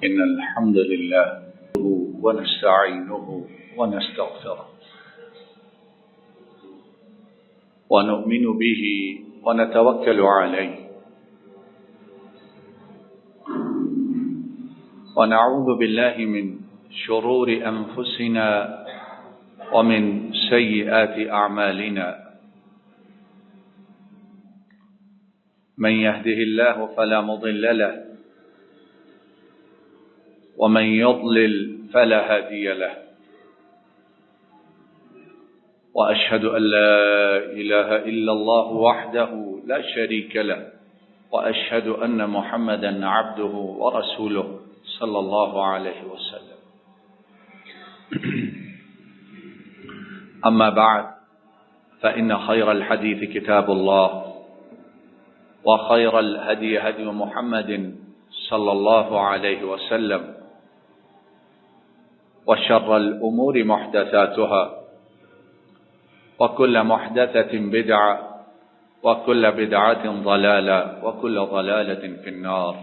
إن الحمد لله ونستعينه ونستغفره ونؤمن به ونتوكل عليه ونعوذ بالله من شرور أنفسنا ومن سيئات أعمالنا من يهده الله فلا مضل له ومن يضلل فلا هادي له وأشهد أن لا إله إلا الله وحده لا شريك له وأشهد أن محمدا عبده ورسوله صلى الله عليه وسلم أما بعد فإن خير الحديث كتاب الله وخير الهدي هدي محمد صلى الله عليه وسلم وشر الأمور محدثاتها وكل محدثة بدعة وكل بدعة ضلالة وكل ضلالة في النار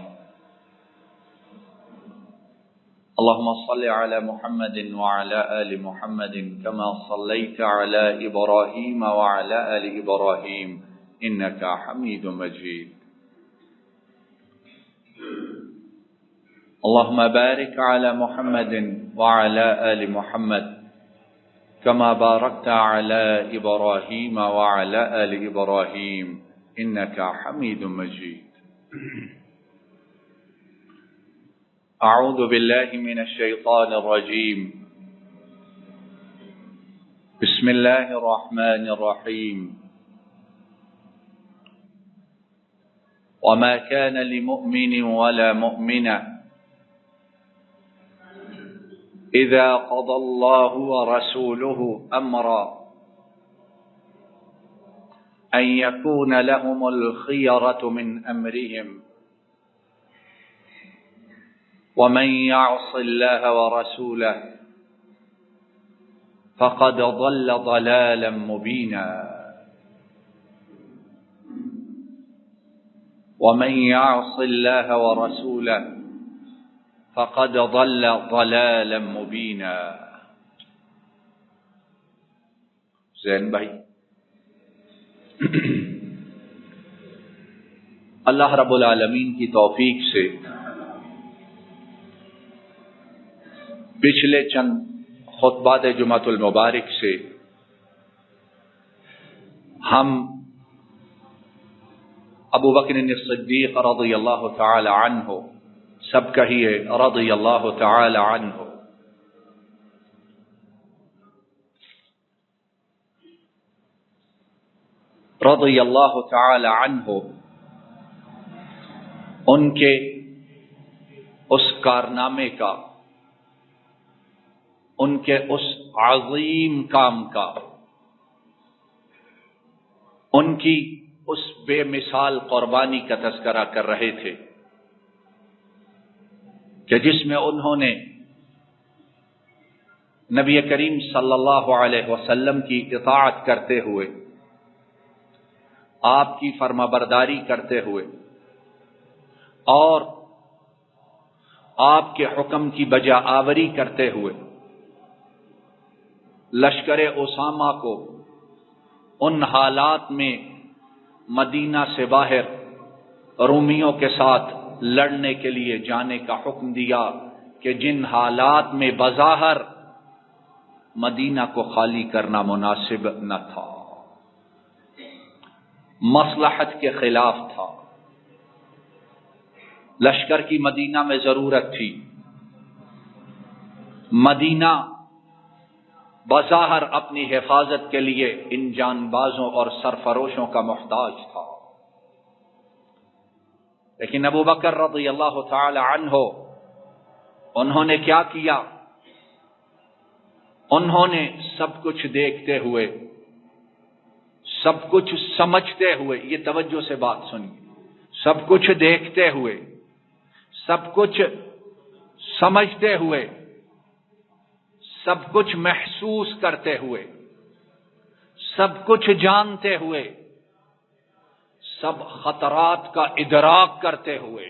اللهم صل على محمد وعلى آل محمد كما صليت على إبراهيم وعلى آل إبراهيم إنك حميد مجيد اللهم بارك على محمد وعلى آل محمد كما باركت على إبراهيم وعلى آل إبراهيم إنك حميد مجيد أعوذ بالله من الشيطان الرجيم بسم الله الرحمن الرحيم وما كان لمؤمن ولا مؤمنة إذا قضى الله ورسوله أمرا أن يكون لهم الخيرة من أمرهم ومن يعص الله ورسوله فقد ضل ضلالا مبينا ومن يعص الله ورسوله فقد ضل ضلالا مبينا. زین بھائی، اللہ رب العالمین کی توفیق سے پچھلے چند خطبات جمعۃ المبارک سے ہم ابو بکر الصدیق رضی اللہ تعالی عنہ، سب کہیے رضی اللہ تعالی عنہ، رضی اللہ تعالی عنہ، ان کے اس کارنامے کا، ان کے اس عظیم کام کا، ان کی اس بے مثال قربانی کا تذکرہ کر رہے تھے کہ جس میں انہوں نے نبی کریم صلی اللہ علیہ وسلم کی اطاعت کرتے ہوئے، آپ کی فرمانبرداری کرتے ہوئے اور آپ کے حکم کی بجا آوری کرتے ہوئے لشکر اسامہ کو ان حالات میں مدینہ سے باہر رومیوں کے ساتھ لڑنے کے لیے جانے کا حکم دیا کہ جن حالات میں بظاہر مدینہ کو خالی کرنا مناسب نہ تھا، مصلحت کے خلاف تھا، لشکر کی مدینہ میں ضرورت تھی، مدینہ بظاہر اپنی حفاظت کے لیے ان جان بازوں اور سرفروشوں کا محتاج تھا، لیکن ابو بکر رضی اللہ تعالی عنہ انہوں نے کیا کیا؟ انہوں نے سب کچھ دیکھتے ہوئے، سب کچھ سمجھتے ہوئے، یہ توجہ سے بات سنیے، سب کچھ دیکھتے ہوئے، سب کچھ سمجھتے ہوئے، سب کچھ محسوس کرتے ہوئے، سب کچھ جانتے ہوئے، سب خطرات کا ادراک کرتے ہوئے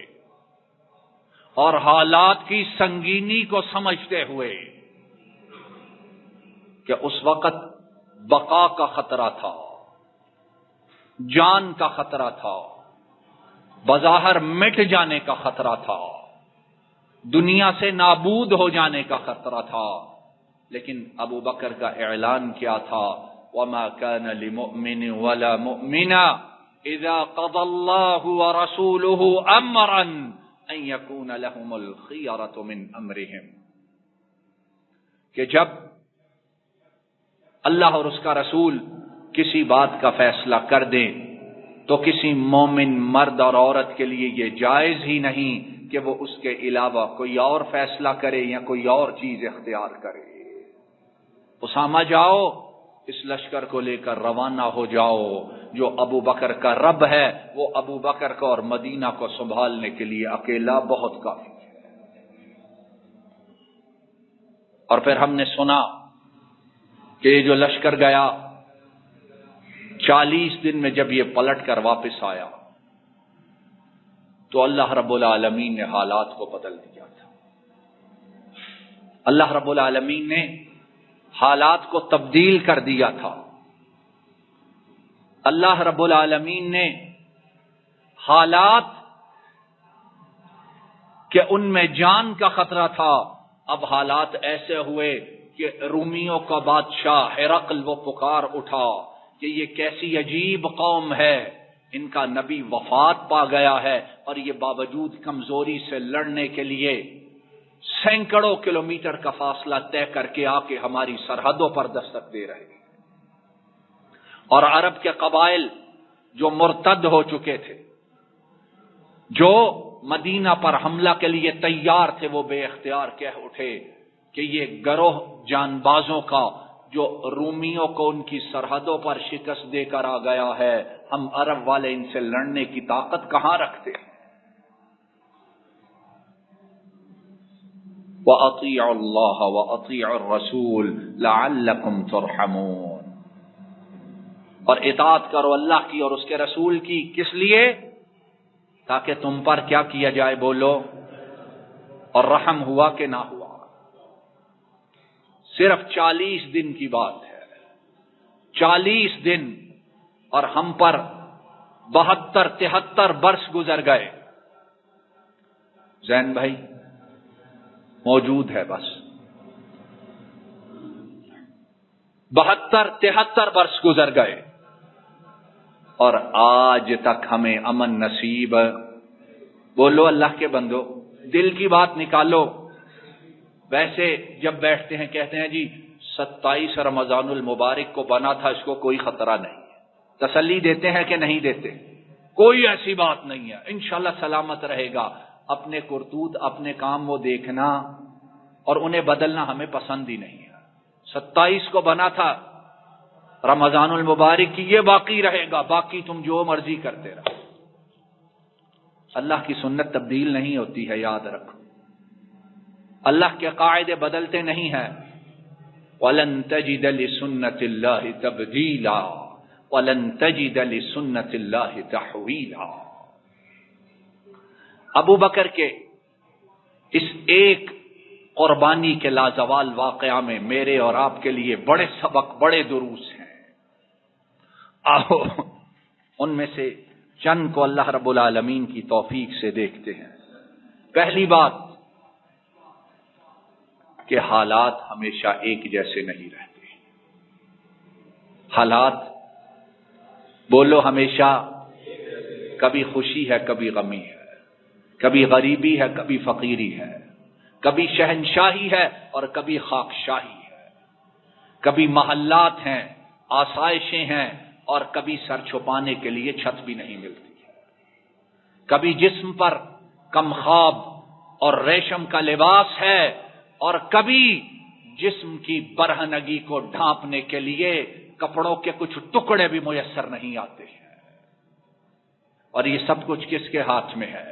اور حالات کی سنگینی کو سمجھتے ہوئے کہ اس وقت بقا کا خطرہ تھا، جان کا خطرہ تھا، بظاہر مٹ جانے کا خطرہ تھا، دنیا سے نابود ہو جانے کا خطرہ تھا، لیکن ابو بکر کا اعلان کیا تھا وَمَا كَانَ لِمُؤْمِنٍ وَلَا مُؤْمِنَةٍ إِذَا قَضَى اللَّهُ وَرَسُولُهُ أَمْرًا أَن يَكُونَ لَهُمُ الْخِيَرَةُ مِنْ أَمْرِهِمْ، کہ جب اللہ اور اس کا رسول کسی بات کا فیصلہ کر دیں تو کسی مومن مرد اور عورت کے لیے یہ جائز ہی نہیں کہ وہ اس کے علاوہ کوئی اور فیصلہ کرے یا کوئی اور چیز اختیار کرے۔ اسامہ جاؤ، اس لشکر کو لے کر روانہ ہو جاؤ، جو ابو بکر کا رب ہے وہ ابو بکر کو اور مدینہ کو سنبھالنے کے لیے اکیلا بہت کافی ہے۔ اور پھر ہم نے سنا کہ یہ جو لشکر گیا 40 دن میں جب یہ پلٹ کر واپس آیا تو اللہ رب العالمین نے حالات کو بدل دیا تھا۔ اللہ رب العالمین نے حالات کو تبدیل کر دیا تھا۔ اللہ رب العالمین نے حالات کہ ان میں جان کا خطرہ تھا، اب حالات ایسے ہوئے کہ رومیوں کا بادشاہ ہرقل وہ پکار اٹھا کہ یہ کیسی عجیب قوم ہے، ان کا نبی وفات پا گیا ہے اور یہ باوجود کمزوری سے لڑنے کے لیے سینکڑوں کلومیٹر کا فاصلہ طے کر کے آ کے ہماری سرحدوں پر دستک دے رہے ہیں۔ اور عرب کے قبائل جو مرتد ہو چکے تھے، جو مدینہ پر حملہ کے لیے تیار تھے، وہ بے اختیار کہہ اٹھے کہ یہ گروہ جان بازوں کا جو رومیوں کو ان کی سرحدوں پر شکست دے کر آ گیا ہے، ہم عرب والے ان سے لڑنے کی طاقت کہاں رکھتے ہیں۔ وَأَطِيعُوا اللَّهَ وَأَطِيعُوا الرَّسُولَ لَعَلَّكُمْ تُرْحَمُونَ، اور اطاعت کرو اللہ کی اور اس کے رسول کی، کس لیے؟ تاکہ تم پر کیا کیا جائے، بولو، اور رحم ہوا کہ نہ ہوا۔ صرف 40 دن کی بات ہے، 40 دن، اور ہم پر 72-73 برس گزر گئے۔ زین بھائی موجود ہے، بس 72-73 برس گزر گئے اور آج تک ہمیں امن نصیب۔ بولو اللہ کے بندو، دل کی بات نکالو۔ ویسے جب بیٹھتے ہیں کہتے ہیں جی 27 رمضان المبارک کو بنا تھا، اس کو کوئی خطرہ نہیں ہے۔ تسلی دیتے ہیں کہ نہیں دیتے؟ کوئی ایسی بات نہیں ہے، انشاءاللہ سلامت رہے گا۔ اپنے کرتوت اپنے کام وہ دیکھنا اور انہیں بدلنا ہمیں پسند ہی نہیں ہے۔ 27 کو بنا تھا رمضان المبارک کی، یہ باقی رہے گا، باقی تم جو مرضی کرتے رہو۔ اللہ کی سنت تبدیل نہیں ہوتی ہے، یاد رکھو۔ اللہ کے قاعدے بدلتے نہیں ہیں۔ وَلَن تَجِدَ لِسُنَّةِ اللَّهِ تَبْدِيلًا وَلَن تَجِدَ لِسُنَّةِ اللَّهِ تَحْوِيلًا۔ ابو بکر کے اس ایک قربانی کے لازوال واقعہ میں میرے اور آپ کے لیے بڑے سبق، بڑے دروس ہیں۔ آؤ ان میں سے چند کو اللہ رب العالمین کی توفیق سے دیکھتے ہیں۔ پہلی بات کہ حالات ہمیشہ ایک جیسے نہیں رہتے۔ حالات، بولو، ہمیشہ کبھی خوشی ہے، کبھی غمی ہے، کبھی غریبی ہے، کبھی فقیری ہے، کبھی شہنشاہی ہے اور کبھی خاکشاہی ہے، کبھی محلات ہیں، آسائشیں ہیں، اور کبھی سر چھپانے کے لیے چھت بھی نہیں ملتی ہے، کبھی جسم پر کمخاب اور ریشم کا لباس ہے اور کبھی جسم کی برہنگی کو ڈھانپنے کے لیے کپڑوں کے کچھ ٹکڑے بھی میسر نہیں آتے ہیں۔ اور یہ سب کچھ کس کے ہاتھ میں ہے؟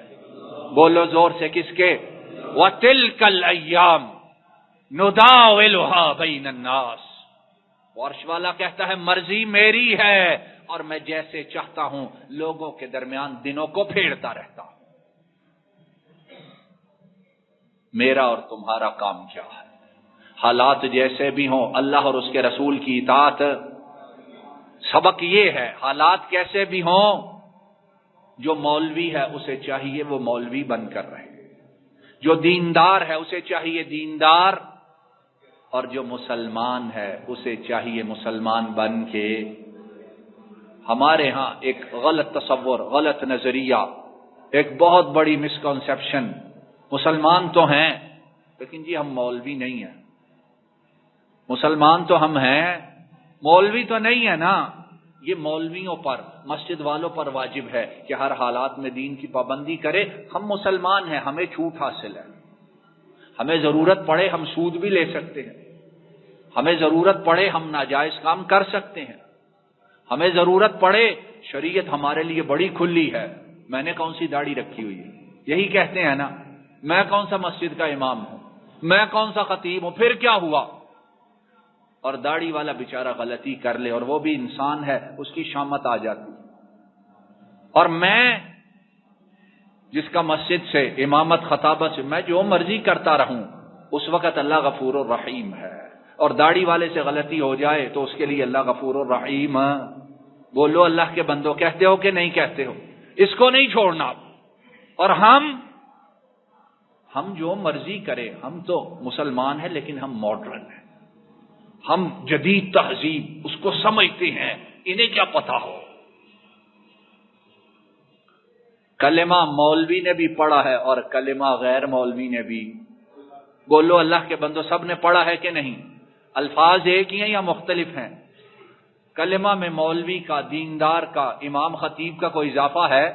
بولو زور سے، کس کے؟ وَتِلْكَ الْأَيَّامُ نُدَاوِلُهَا بَيْنَ النَّاسِ۔ عرش والا کہتا ہے مرضی میری ہے اور میں جیسے چاہتا ہوں لوگوں کے درمیان دنوں کو پھیرتا رہتا ہوں۔ میرا اور تمہارا کام کیا ہے؟ حالات جیسے بھی ہوں اللہ اور اس کے رسول کی اطاعت. سبق یہ ہے حالات کیسے بھی ہوں جو مولوی ہے اسے چاہیے وہ مولوی بن کر رہے، جو دیندار ہے اسے چاہیے دیندار، اور جو مسلمان ہے اسے چاہیے مسلمان بن کے. ہمارے ہاں ایک غلط تصور، غلط نظریہ، ایک بہت بڑی مسکنسیپشن، مسلمان تو ہیں لیکن جی ہم مولوی نہیں ہیں. مسلمان تو ہم ہیں، مولوی تو نہیں ہے نا. یہ مولویوں پر، مسجد والوں پر واجب ہے کہ ہر حالات میں دین کی پابندی کرے. ہم مسلمان ہیں، ہمیں چھوٹ حاصل ہے. ہمیں ضرورت پڑے ہم سود بھی لے سکتے ہیں، ہمیں ضرورت پڑے ہم ناجائز کام کر سکتے ہیں، ہمیں ضرورت پڑے شریعت ہمارے لیے بڑی کھلی ہے. میں نے کون سی داڑھی رکھی ہوئی ہے؟ یہی کہتے ہیں نا. میں کون سا مسجد کا امام ہوں، میں کون سا خطیب ہوں، پھر کیا ہوا؟ اور داڑھی والا بیچارہ غلطی کر لے اور وہ بھی انسان ہے، اس کی شامت آ جاتی. اور میں جس کا مسجد سے امامت خطابت سے میں جو مرضی کرتا رہوں، اس وقت اللہ غفور الرحیم ہے. اور داڑھی والے سے غلطی ہو جائے تو اس کے لیے اللہ غفور الرحیم. بولو اللہ کے بندو، کہتے ہو کہ نہیں کہتے ہو؟ اس کو نہیں چھوڑنا. اور ہم جو مرضی کریں، ہم تو مسلمان ہیں لیکن ہم ماڈرن ہیں، ہم جدید تہذیب اس کو سمجھتے ہیں. انہیں کیا پتا ہو؟ کلمہ مولوی نے بھی پڑھا ہے اور کلمہ غیر مولوی نے بھی. بولو اللہ کے بندو، سب نے پڑھا ہے کہ نہیں؟ الفاظ ایک ہی ہیں یا مختلف ہیں؟ کلمہ میں مولوی کا، دیندار کا، امام خطیب کا کوئی اضافہ ہے؟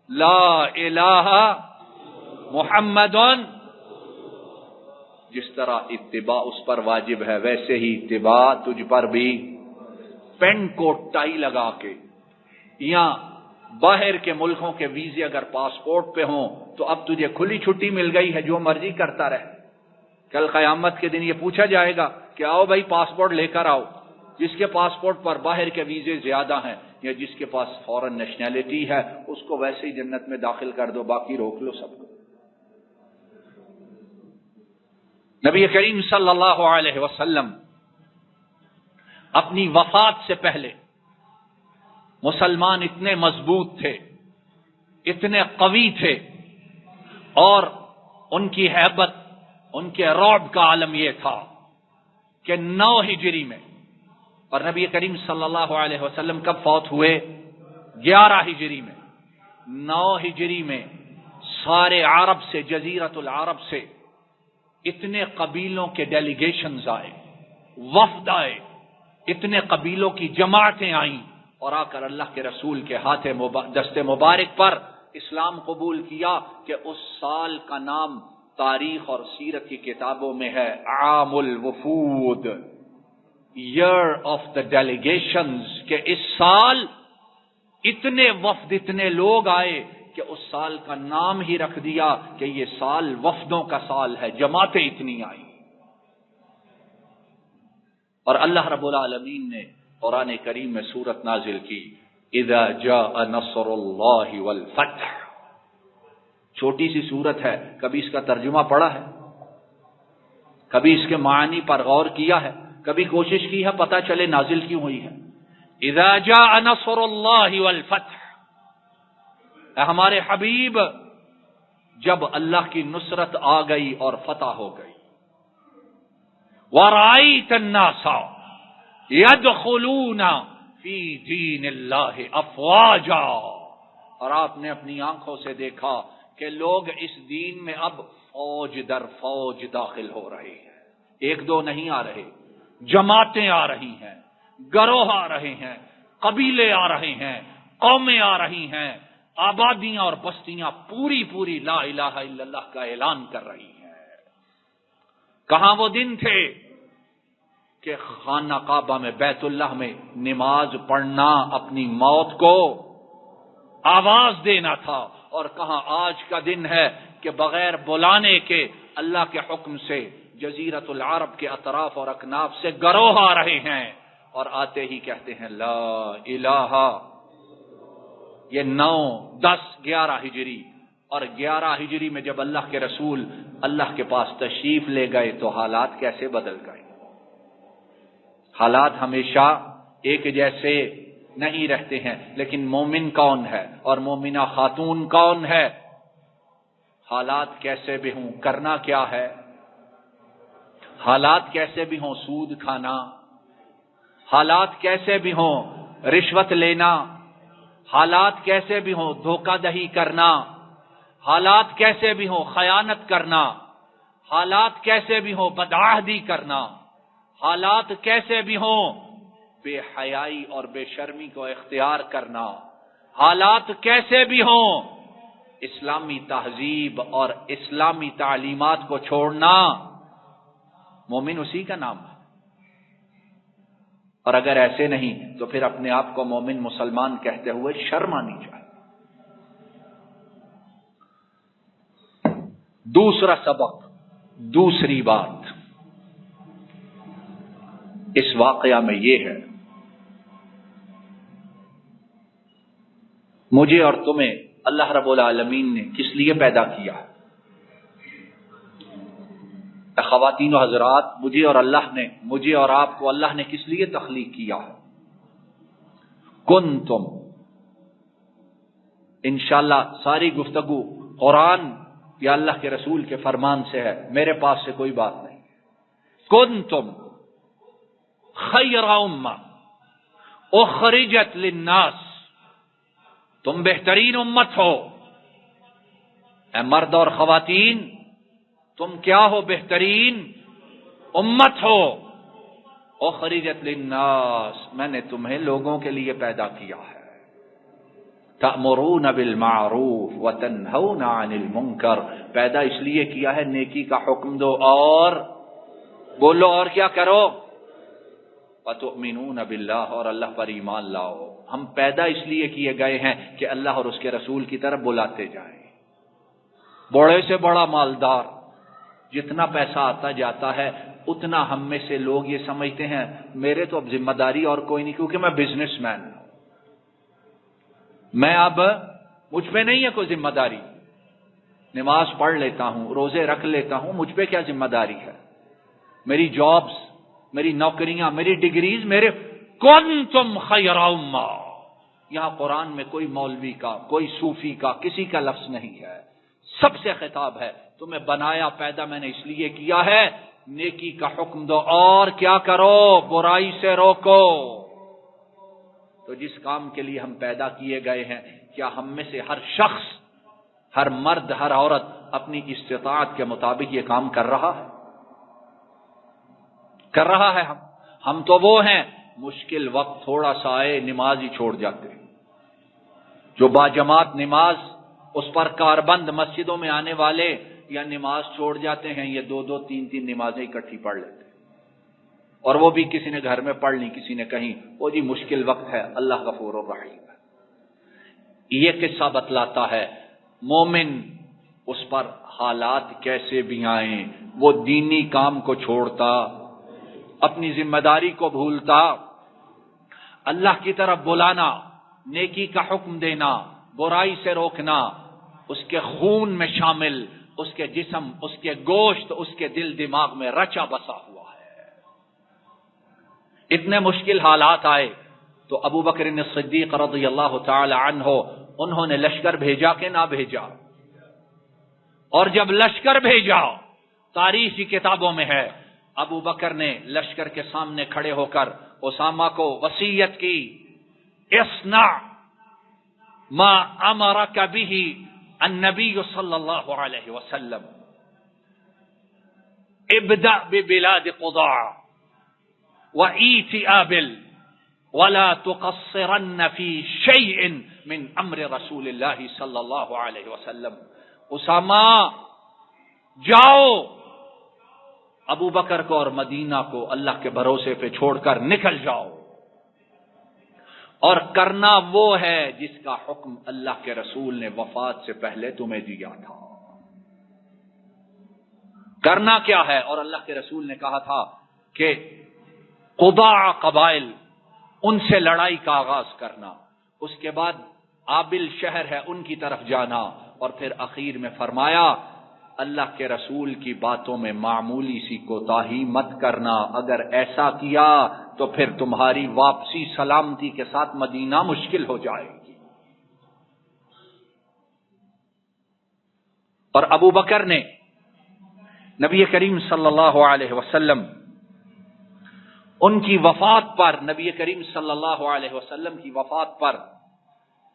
لا الہ محمد. جس طرح اتباع اس پر واجب ہے ویسے ہی اتباع تجھ پر بھی. پینٹ کوٹ ٹائی لگا کے یا باہر کے ملکوں کے ویزے اگر پاسپورٹ پہ ہوں تو اب تجھے کھلی چھٹی مل گئی ہے، جو مرضی کرتا رہے. کل قیامت کے دن یہ پوچھا جائے گا کہ آؤ بھائی پاسپورٹ لے کر آؤ. جس کے پاسپورٹ پر باہر کے ویزے زیادہ ہیں یا جس کے پاس فورن نیشنلٹی ہے اس کو ویسے ہی جنت میں داخل کر دو، باقی روک لو سب کو. نبی کریم صلی اللہ علیہ وسلم اپنی وفات سے پہلے مسلمان اتنے مضبوط تھے، اتنے قوی تھے، اور ان کی ہیبت، ان کے رعب کا عالم یہ تھا کہ 9 ہجری میں، اور نبی کریم صلی اللہ علیہ وسلم کب فوت ہوئے؟ 11 ہجری میں. 9 ہجری میں سارے عرب سے، جزیرت العرب سے اتنے قبیلوں کے ڈیلیگیشنز آئے، وفد آئے، اتنے قبیلوں کی جماعتیں آئیں اور آ کر اللہ کے رسول کے ہاتھ دست مبارک پر اسلام قبول کیا کہ اس سال کا نام تاریخ اور سیرت کی کتابوں میں ہے عام الوفود، ایئر آف دا ڈیلیگیشنز. کہ اس سال اتنے وفد، اتنے لوگ آئے کہ اس سال کا نام ہی رکھ دیا کہ یہ سال وفدوں کا سال ہے، جماعتیں اتنی آئی. اور اللہ رب العالمین نے قرآن کریم میں سورت نازل کی اذا جاء نصر اللہ والفتح. چھوٹی سی سورت ہے، کبھی اس کا ترجمہ پڑھا ہے؟ کبھی اس کے معنی پر غور کیا ہے؟ کبھی کوشش کی ہے پتہ چلے نازل کیوں ہوئی ہے؟ اذا جاء نصر اللہ والفتح. اے ہمارے حبیب، جب اللہ کی نصرت آ گئی اور فتح ہو گئی. وَرَأَيْتَ النَّاسَ يَدْخُلُونَ فِي دِينِ اللَّهِ أَفْوَاجًا. اور آپ نے اپنی آنکھوں سے دیکھا کہ لوگ اس دین میں اب فوج در فوج داخل ہو رہے ہیں. ایک دو نہیں آ رہے، جماعتیں آ رہی ہیں، گروہ آ رہے ہیں، قبیلے آ رہے ہیں، قومیں آ رہی ہیں، آبادیاں اور بستیاں پوری لا الہ الا اللہ کا اعلان کر رہی ہیں. کہاں وہ دن تھے کہ خانہ کعبہ میں، بیت اللہ میں نماز پڑھنا اپنی موت کو آواز دینا تھا، اور کہاں آج کا دن ہے کہ بغیر بلانے کے اللہ کے حکم سے جزیرت العرب کے اطراف اور اکناف سے گروہ آ رہے ہیں اور آتے ہی کہتے ہیں لا الہ. یہ 9، 10، 11 ہجری. اور 11 ہجری میں جب اللہ کے رسول اللہ کے پاس تشریف لے گئے تو حالات کیسے بدل گئے؟ حالات ہمیشہ ایک جیسے نہیں رہتے ہیں، لیکن مومن کون ہے اور مومنہ خاتون کون ہے؟ حالات کیسے بھی ہوں کرنا کیا ہے؟ حالات کیسے بھی ہوں سود کھانا، حالات کیسے بھی ہوں رشوت لینا، حالات کیسے بھی ہوں دھوکہ دہی کرنا، حالات کیسے بھی ہوں خیانت کرنا، حالات کیسے بھی ہوں بدعہدی کرنا، حالات کیسے بھی ہوں بے حیائی اور بے شرمی کو اختیار کرنا، حالات کیسے بھی ہوں اسلامی تہذیب اور اسلامی تعلیمات کو چھوڑنا، مومن اسی کا نام ہے۔ اور اگر ایسے نہیں تو پھر اپنے آپ کو مومن مسلمان کہتے ہوئے شرم آنی چاہیے۔ دوسرا سبق، دوسری بات اس واقعہ میں یہ ہے، مجھے اور تمہیں اللہ رب العالمین نے کس لیے پیدا کیا؟ خواتین و حضرات، مجھے اور آپ کو اللہ نے کس لیے تخلیق کیا؟ کنتم، انشاءاللہ ساری گفتگو قرآن یا اللہ کے رسول کے فرمان سے ہے، میرے پاس سے کوئی بات نہیں۔ کنتم خیر امہ اخرجت للناس، تم بہترین امت ہو۔ اے مرد اور خواتین، تم کیا ہو؟ بہترین امت ہو۔ اخرجت للناس، میں نے تمہیں لوگوں کے لیے پیدا کیا ہے۔ تأمرون بالمعروف وتنہون عن المنکر، پیدا اس لیے کیا ہے نیکی کا حکم دو اور بولو اور کیا کرو؟ وتؤمنون باللہ، اور اللہ پر ایمان لاؤ۔ ہم پیدا اس لیے کیے گئے ہیں کہ اللہ اور اس کے رسول کی طرف بلاتے جائیں۔ بڑے سے بڑا مالدار، جتنا پیسہ آتا جاتا ہے اتنا ہم میں سے لوگ یہ سمجھتے ہیں میرے تو اب ذمہ داری اور کوئی نہیں، کیونکہ میں بزنس مین ہوں، میں اب مجھ پہ نہیں ہے کوئی ذمہ داری، نماز پڑھ لیتا ہوں، روزے رکھ لیتا ہوں، مجھ پہ کیا ذمہ داری ہے؟ میری جابز، میری نوکریاں، میری ڈگریز، میرے کنتم خیر امہ، یہاں قرآن میں کوئی مولوی کا، کوئی صوفی کا، کسی کا لفظ نہیں ہے، سب سے خطاب ہے۔ تمہیں بنایا پیدا میں نے اس لیے کیا ہے نیکی کا حکم دو اور کیا کرو؟ برائی سے روکو۔ تو جس کام کے لیے ہم پیدا کیے گئے ہیں، کیا ہم میں سے ہر شخص، ہر مرد، ہر عورت اپنی استطاعت کے مطابق یہ کام کر رہا ہے؟ کر رہا ہے؟ ہم تو وہ ہیں مشکل وقت تھوڑا سا آئے نماز ہی چھوڑ جاتے ہیں۔ جو باجماعت نماز، اس پر کاربند مسجدوں میں آنے والے یا نماز چھوڑ جاتے ہیں، یہ دو دو تین تین نمازیں اکٹھی پڑھ لیتے ہیں، اور وہ بھی کسی نے گھر میں پڑھ لی، کسی نے کہیں، وہ جی مشکل وقت ہے، اللہ غفور الرحیم ہے۔ یہ قصہ بتلاتا ہے مومن اس پر حالات کیسے بھی آئیں وہ دینی کام کو چھوڑتا، اپنی ذمہ داری کو بھولتا، اللہ کی طرف بلانا، نیکی کا حکم دینا، برائی سے روکنا، اس کے خون میں شامل، اس کے جسم، اس کے گوشت، اس کے دل دماغ میں رچا بسا ہوا ہے۔ اتنے مشکل حالات آئے تو ابو بکر صدیق رضی اللہ تعالی عنہ، انہوں نے لشکر بھیجا کہ نہ بھیجا؟ اور جب لشکر بھیجا، تاریخی کتابوں میں ہے، ابو بکر نے لشکر کے سامنے کھڑے ہو کر اسامہ کو وصیت کی، اصنع ما امرک بہ النبی صلی اللہ علیہ وسلم، ابدأ ببلاد قضاع وایت آبل ولا تقصرن فی شیء من امر رسول اللہ صلی اللہ علیہ وسلم۔ اسامہ جاؤ، ابو بکر کو اور مدینہ کو اللہ کے بھروسے پہ چھوڑ کر نکل جاؤ، اور کرنا وہ ہے جس کا حکم اللہ کے رسول نے وفات سے پہلے تمہیں دیا تھا۔ کرنا کیا ہے؟ اور اللہ کے رسول نے کہا تھا کہ قضاع قبائل، ان سے لڑائی کا آغاز کرنا، اس کے بعد آبل شہر ہے ان کی طرف جانا، اور پھر اخیر میں فرمایا اللہ کے رسول کی باتوں میں معمولی سی کوتاہی مت کرنا، اگر ایسا کیا تو پھر تمہاری واپسی سلامتی کے ساتھ مدینہ مشکل ہو جائے گی۔ اور ابو بکر نے نبی کریم صلی اللہ علیہ وسلم ان کی وفات پر، نبی کریم صلی اللہ علیہ وسلم کی وفات پر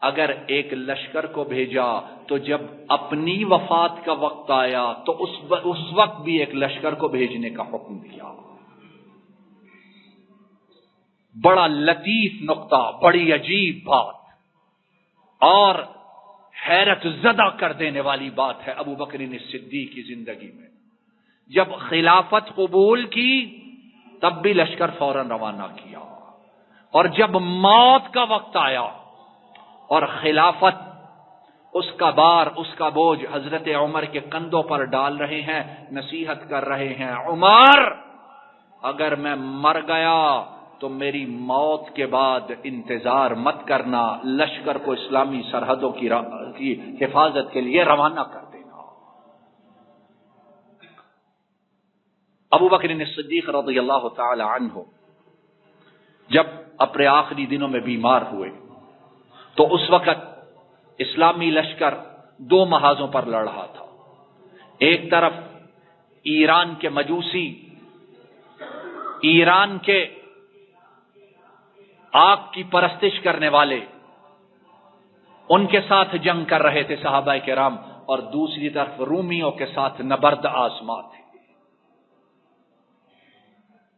اگر ایک لشکر کو بھیجا تو جب اپنی وفات کا وقت آیا تو اس وقت بھی ایک لشکر کو بھیجنے کا حکم دیا۔ بڑا لطیف نقطہ، بڑی عجیب بات اور حیرت زدہ کر دینے والی بات ہے ابو بکر صدیق کی زندگی میں۔ جب خلافت قبول کی تب بھی لشکر فوراً روانہ کیا، اور جب موت کا وقت آیا اور خلافت اس کا بار، اس کا بوجھ حضرت عمر کے کندھوں پر ڈال رہے ہیں، نصیحت کر رہے ہیں، عمر اگر میں مر گیا تو میری موت کے بعد انتظار مت کرنا، لشکر کو اسلامی سرحدوں کی حفاظت کے لیے روانہ کر دینا۔ ابو بکر صدیق رضی اللہ تعالی عنہ جب اپنے آخری دنوں میں بیمار ہوئے تو اس وقت اسلامی لشکر دو محاذوں پر لڑ رہا تھا۔ ایک طرف ایران کے مجوسی، ایران کے آگ کی پرستش کرنے والے، ان کے ساتھ جنگ کر رہے تھے صحابہ کرام، اور دوسری طرف رومیوں کے ساتھ نبرد آزما تھے۔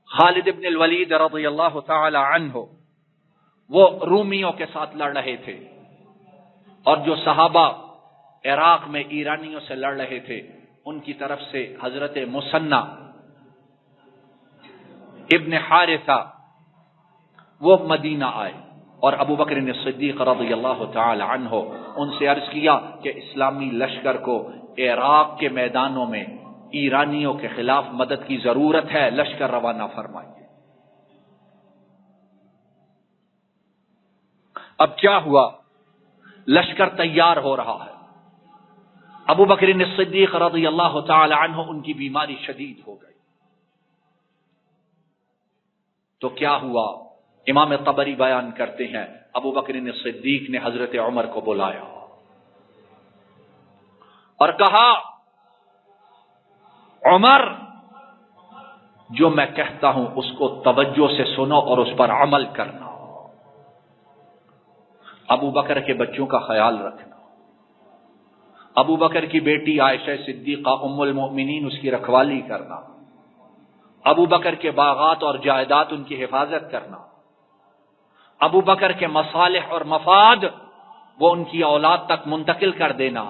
خالد بن الولید رضی اللہ تعالی عنہ وہ رومیوں کے ساتھ لڑ رہے تھے، اور جو صحابہ عراق میں ایرانیوں سے لڑ رہے تھے ان کی طرف سے حضرت مثنى ابن حارثہ وہ مدینہ آئے، اور ابو بکر صدیق رضی اللہ تعالی عنہ ان سے عرض کیا کہ اسلامی لشکر کو عراق کے میدانوں میں ایرانیوں کے خلاف مدد کی ضرورت ہے، لشکر روانہ فرمائیے۔ اب کیا ہوا؟ لشکر تیار ہو رہا ہے، ابو بکر صدیق رضی اللہ تعالی عنہ ان کی بیماری شدید ہو گئی، تو کیا ہوا؟ امام طبری بیان کرتے ہیں ابو بکر صدیق نے حضرت عمر کو بلایا اور کہا، عمر جو میں کہتا ہوں اس کو توجہ سے سنو اور اس پر عمل کرنا، ابو بکر کے بچوں کا خیال رکھنا، ابو بکر کی بیٹی عائشہ صدیقہ ام المؤمنین اس کی رکھوالی کرنا، ابو بکر کے باغات اور جائیداد ان کی حفاظت کرنا، ابو بکر کے مصالح اور مفاد وہ ان کی اولاد تک منتقل کر دینا۔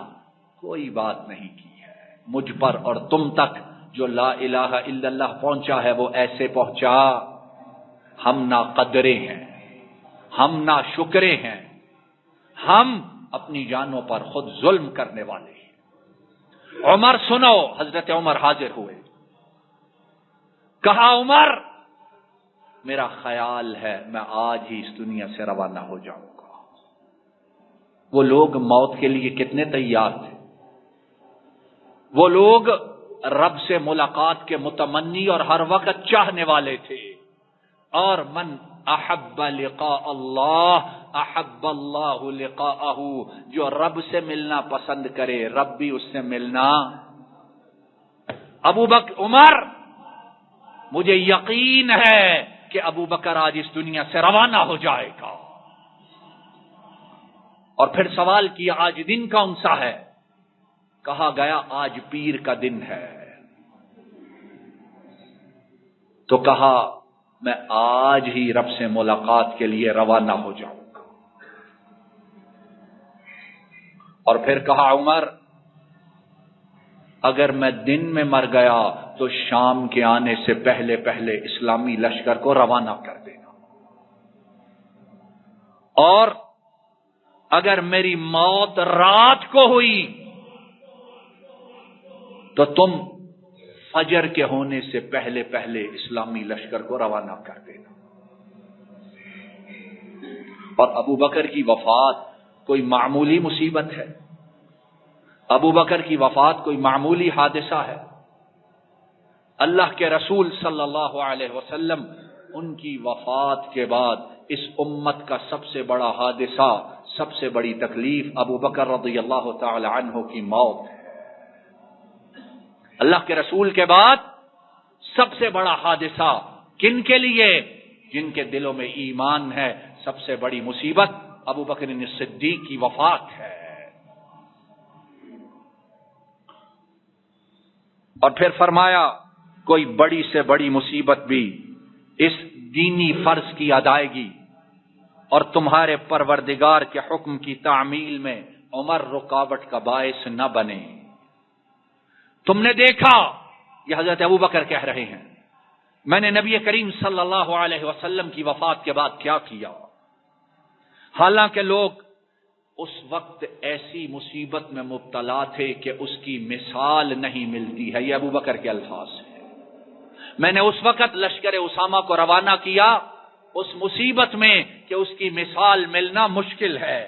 کوئی بات نہیں کی ہے مجھ پر اور تم تک، جو لا الہ الا اللہ پہنچا ہے وہ ایسے پہنچا، ہم نہ قدرے ہیں، ہم نہ شکرے ہیں، ہم اپنی جانوں پر خود ظلم کرنے والے ہیں۔ عمر سنو، حضرت عمر حاضر ہوئے، کہا عمر میرا خیال ہے میں آج ہی اس دنیا سے روانہ ہو جاؤں گا۔ وہ لوگ موت کے لیے کتنے تیار تھے، وہ لوگ رب سے ملاقات کے متمنی اور ہر وقت چاہنے والے تھے، اور من احب لقاء اللہ احب اللہ لقاءہ، جو رب سے ملنا پسند کرے رب بھی اس سے ملنا۔ ابو بکر، عمر مجھے یقین ہے کہ ابو بکر آج اس دنیا سے روانہ ہو جائے گا۔ اور پھر سوال کیا آج دن کون سا ہے؟ کہا گیا آج پیر کا دن ہے۔ تو کہا میں آج ہی رب سے ملاقات کے لیے روانہ ہو جاؤں گا۔ اور پھر کہا عمر اگر میں دن میں مر گیا تو شام کے آنے سے پہلے پہلے اسلامی لشکر کو روانہ کر دینا، اور اگر میری موت رات کو ہوئی تو تم فجر کے ہونے سے پہلے پہلے اسلامی لشکر کو روانہ کر دینا۔ اور ابو بکر کی وفات کوئی معمولی مصیبت ہے؟ ابو بکر کی وفات کوئی معمولی حادثہ ہے؟ اللہ کے رسول صلی اللہ علیہ وسلم ان کی وفات کے بعد اس امت کا سب سے بڑا حادثہ، سب سے بڑی تکلیف ابو بکر رضی اللہ تعالی عنہ کی موت ہے۔ اللہ کے رسول کے بعد سب سے بڑا حادثہ کن کے لیے؟ جن کے دلوں میں ایمان ہے۔ سب سے بڑی مصیبت ابو بکر صدیق کی وفات ہے۔ اور پھر فرمایا کوئی بڑی سے بڑی مصیبت بھی اس دینی فرض کی ادائیگی اور تمہارے پروردگار کے حکم کی تعمیل میں عمر رکاوٹ کا باعث نہ بنے۔ تم نے دیکھا، یہ حضرت ابو بکر کہہ رہے ہیں، میں نے نبی کریم صلی اللہ علیہ وسلم کی وفات کے بعد کیا کیا، حالانکہ لوگ اس وقت ایسی مصیبت میں مبتلا تھے کہ اس کی مثال نہیں ملتی ہے۔ یہ ابو بکر کے الفاظ ہیں۔ میں نے اس وقت لشکر اسامہ کو روانہ کیا اس مصیبت میں کہ اس کی مثال ملنا مشکل ہے،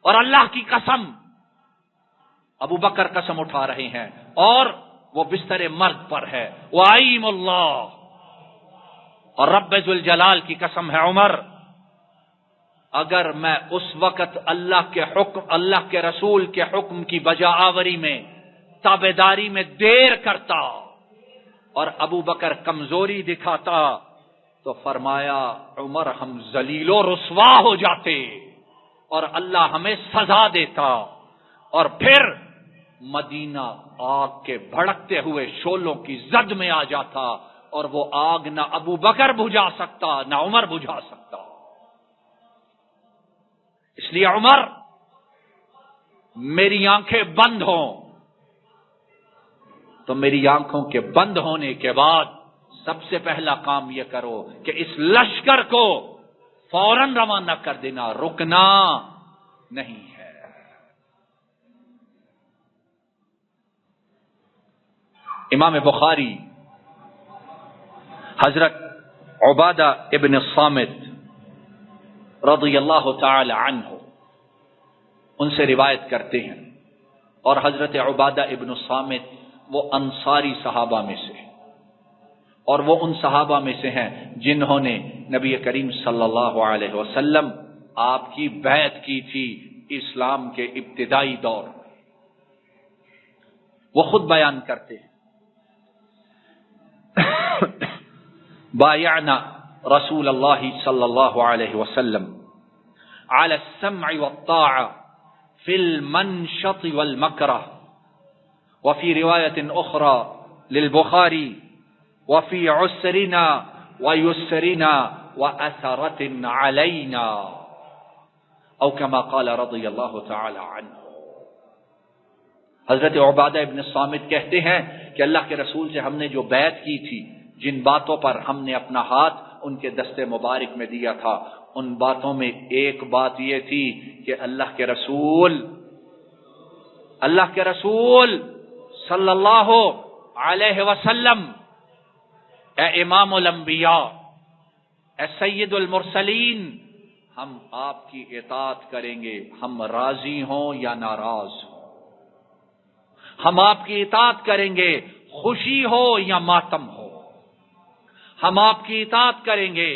اور اللہ کی قسم، ابو بکر قسم اٹھا رہے ہیں اور وہ بستر مرد پر ہے، وَأَيْمُ اللَّهِ، اور رب ذوالجلال کی قسم ہے عمر، اگر میں اس وقت اللہ کے حکم، اللہ کے رسول کے حکم کی بجا آوری میں، تابعداری میں دیر کرتا اور ابو بکر کمزوری دکھاتا تو فرمایا عمر ہم ذلیل و رسوا ہو جاتے اور اللہ ہمیں سزا دیتا، اور پھر مدینہ آگ کے بھڑکتے ہوئے شعلوں کی زد میں آ جاتا، اور وہ آگ نہ ابو بکر بجھا سکتا نہ عمر بجھا سکتا۔ اس لیے عمر، میری آنکھیں بند ہوں تو میری آنکھوں کے بند ہونے کے بعد سب سے پہلا کام یہ کرو کہ اس لشکر کو فوراً روانہ کر دینا، رکنا نہیں ہے۔ امام بخاری حضرت عبادہ ابن الصامت رضی اللہ تعالی عنہ ان سے روایت کرتے ہیں، اور حضرت عبادہ ابن الصامت وہ انصاری صحابہ میں سے، اور وہ ان صحابہ میں سے ہیں جنہوں نے نبی کریم صلی اللہ علیہ وسلم آپ کی بیعت کی تھی اسلام کے ابتدائی دور میں۔ وہ خود بیان کرتے ہیں، بایعنا رسول اللہ صلی اللہ علیہ وسلم على السمع والطاعة في المنشط والمكره، وفي رواية أخرى للبخاري وفي عسرنا ويسرنا وأثرة علينا، أو كما قال رضي الله تعالى عنه۔ حضرت عبادہ ابن الصامت کہتے ہیں کہ اللہ کے رسول سے ہم نے جو بیعت کی تھی، جن باتوں پر ہم نے اپنا ہاتھ ان کے دست مبارک میں دیا تھا، ان باتوں میں ایک بات یہ تھی کہ اللہ کے رسول صلی اللہ علیہ وسلم، اے امام الانبیاء، اے سید المرسلین، ہم آپ کی اطاعت کریں گے، ہم راضی ہوں یا ناراض ہوں، ہم آپ کی اطاعت کریں گے خوشی ہو یا ماتم ہو، ہم آپ کی اطاعت کریں گے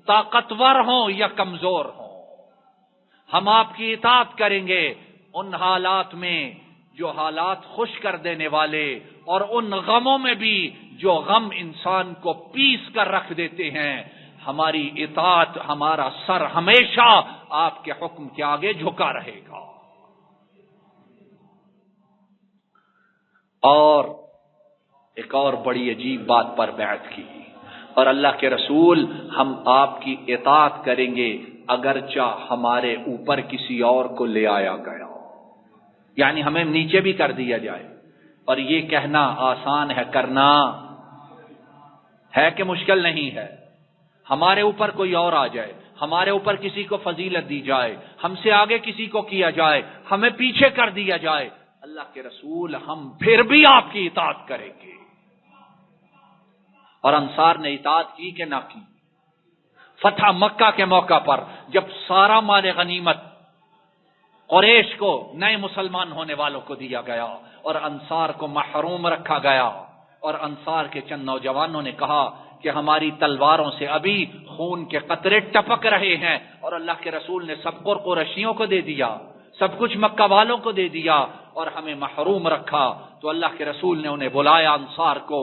طاقتور ہوں یا کمزور ہوں، ہم آپ کی اطاعت کریں گے ان حالات میں جو حالات خوش کر دینے والے، اور ان غموں میں بھی جو غم انسان کو پیس کر رکھ دیتے ہیں۔ ہماری اطاعت، ہمارا سر ہمیشہ آپ کے حکم کے آگے جھکا رہے گا۔ اور ایک اور بڑی عجیب بات پر بیعت کی، اور اللہ کے رسول ہم آپ کی اطاعت کریں گے اگرچہ ہمارے اوپر کسی اور کو لے آیا گیا، یعنی ہمیں نیچے بھی کر دیا جائے، اور یہ کہنا آسان ہے، کرنا ہے کہ مشکل نہیں ہے۔ ہمارے اوپر کوئی اور آ جائے، ہمارے اوپر کسی کو فضیلت دی جائے، ہم سے آگے کسی کو کیا جائے، ہمیں پیچھے کر دیا جائے، اللہ کے رسول ہم پھر بھی آپ کی اطاعت کریں گے۔ اور انصار نے اطاعت کی کہ نہ کی؟ فتح مکہ کے موقع پر جب سارا مال غنیمت قریش کو نئے مسلمان ہونے والوں کو دیا گیا اور انصار کو محروم رکھا گیا، اور انصار کے چند نوجوانوں نے کہا کہ ہماری تلواروں سے ابھی خون کے قطرے ٹپک رہے ہیں، اور اللہ کے رسول نے سب کو قریشیوں کو دے دیا، سب کچھ مکہ والوں کو دے دیا اور ہمیں محروم رکھا۔ تو اللہ کے رسول نے انہیں بلایا، انصار کو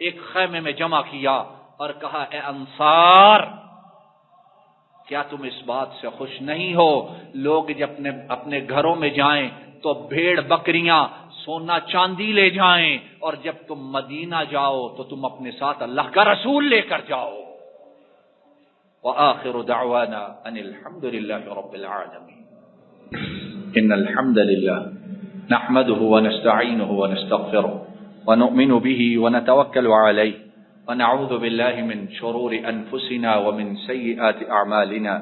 ایک خیمے میں جمع کیا اور کہا اے انصار، کیا تم اس بات سے خوش نہیں ہو لوگ جب اپنے گھروں میں جائیں تو بھیڑ بکریاں سونا چاندی لے جائیں، اور جب تم مدینہ جاؤ تو تم اپنے ساتھ اللہ کا رسول لے کر جاؤ۔ وآخر دعوانا ان الحمد للہ رب العالمین۔ ان الحمد للہ نحمده ونستعینه ونستغفره ونؤمن به ونتوکل علیہ ونعوذ بالله من شرور أنفسنا ومن سيئات أعمالنا،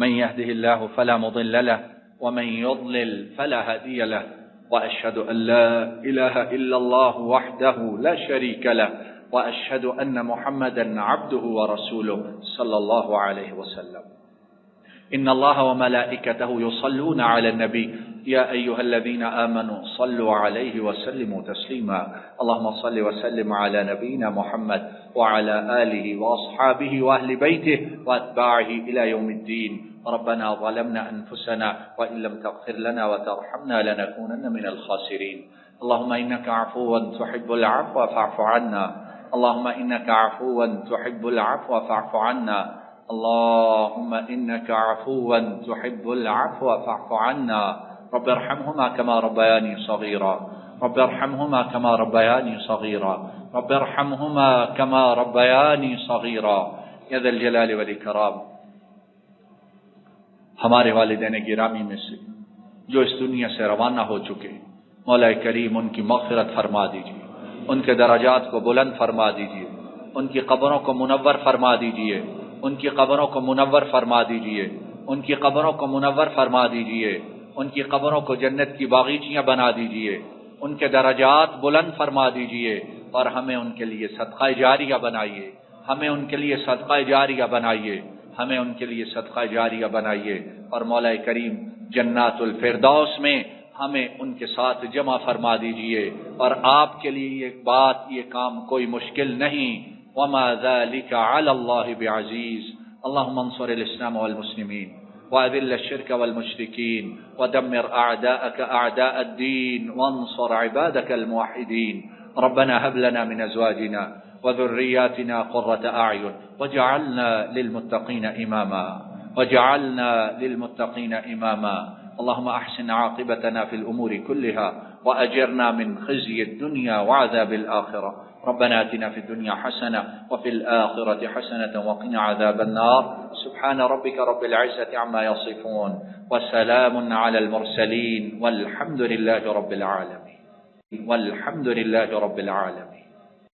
من يهده الله فلا مضل له ومن يضلل فلا هادي له، وأشهد أن لا إله إلا الله وحده لا شريك له، وأشهد أن محمدا عبده ورسوله صلى الله عليه وسلم۔ إن الله وملائكته يصلون على النبي يا أيها الذين آمنوا صلوا عليه وسلموا تسليما، اللهم صل وسلم على نبينا محمد وعلى آله وأصحابه وأهل بيته وأتباعه إلى يوم الدين۔ ربنا ظلمنا أنفسنا وإن لم تغفر لنا وترحمنا لنكونن من الخاسرين۔ اللهم إنك عفو تحب العفو فاعف عنا، اللهم إنك عفو تحب العفو فاعف عنا، اللهم إنك عفو تحب العفو فاعف عنا۔ رب ارحمهما كما ربياني صغيرا، رب ارحمهما كما ربياني صغيرا، رب ارحمهما كما ربياني صغيرا۔ يا ذا الجلال والإكرام، ہمارے والدین گرامی میں سے جو اس دنیا سے روانہ ہو چکے، مولا کریم ان کی مغفرت فرما دیجیے، ان کے درجات کو بلند فرما دیجیے، ان کی قبروں کو منور فرما دیجیے، ان کی قبروں کو منور فرما دیجیے، ان کی قبروں کو منور فرما دیجیے، ان کی قبروں کو جنت کی باغیچیاں بنا دیجیے، ان کے درجات بلند فرما دیجیے، اور ہمیں ان کے لیے صدقہ جاریہ بنائیے، ہمیں ان کے لیے صدقہ جاریہ بنائیے، ہمیں ان کے لیے صدقہ جاریہ بنائیے، اور مولا کریم جنات الفردوس میں ہمیں ان کے ساتھ جمع فرما دیجیے۔ اور آپ کے لیے یہ بات، یہ کام کوئی مشکل نہیں، وما ذلك على الله بعزيز۔ اللهم انصر الاسلام والمسلمين واذل الشرك والمشركين ودمر اعداءك اعداء الدين وانصر عبادك الموحدين۔ ربنا هب لنا من ازواجنا وذرياتنا قرة اعين واجعلنا للمتقين اماما، واجعلنا للمتقين اماما۔ اللهم احسن عاقبتنا في الامور كلها واجرنا من خزي الدنيا وعذاب الاخرة۔ ربنا آتنا في الدنيا حسنة وفي الآخرة حسنة وقنا عذاب النار۔ سبحان ربك رب العزة عما يصفون وسلام على المرسلين والحمد لله رب العالمين، والحمد لله رب العالمين۔